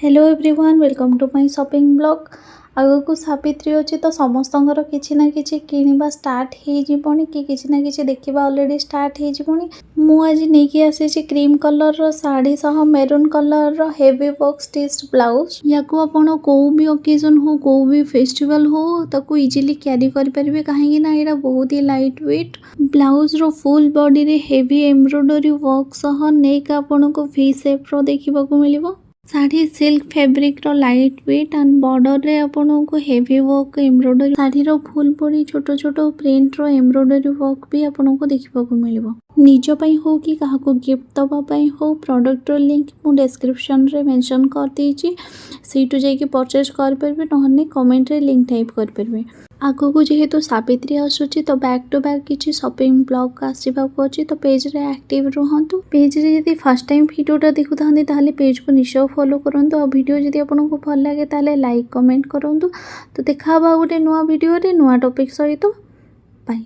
Hello everyone welcome to my shopping blog. आगो को सावित्री अच्छी तो समस्तंकर किछि ना किछि किनिबा स्टार्ट हो जिवणी कि किछि ना किछि देखिबा ऑलरेडी स्टार्ट हो जिवणी। मु आज नेकी आसी क्रीम कलर रो साड़ी सह मेरून कलर रो हेवी वर्क स्टिच ब्लाउज। याकू आपण को भी ओकेजन हो को भी फेस्टिवल हो ताकू इजीली कैरी करि परिबे काहेकि ना एटा बहुत ही लाइट वेट ब्लाउज रो फुल बॉडी रे हेवी एम्ब्रॉयडरी वर्क सह नेक आपण को वी शेप रो देखिबा को मिलिबो। साड़ी सिल्क फैब्रिक रो लाइट वेट एंड बॉर्डर रे आपन को हेवी वर्क एम्ब्रॉयडरी साड़ी रो फुल बॉडी छोटो छोटो प्रिंट रो एम्ब्रॉयडरी वर्क भी आपन को देखिबा को मिलिबो। निज पई हो कि काहा को गिफ्ट दबा पई हो प्रोडक्ट रो लिंक मु डिस्क्रिप्शन रे मेंशन कर देछि, सेटू जाई के परचेज कर परबे नहने कमेंट रे लिंक टाइप कर परबे। आगो को जेहेतु सावित्री आसुची तो बैक टू बैक किसी शॉपिंग ब्लॉग आसवाक अच्छी तो पेज रे एक्टिव रुहतु। पेज रे यदि फर्स्ट टाइम वीडियोटा देखुता ताहले पेज को निश्चय फॉलो करंतु और वीडियो जदि आपको भल लगे ताहले लाइक कमेंट करंतु। तो देखा गोटे नुआ वीडियो रे नुआ टॉपिक सहित। बाय।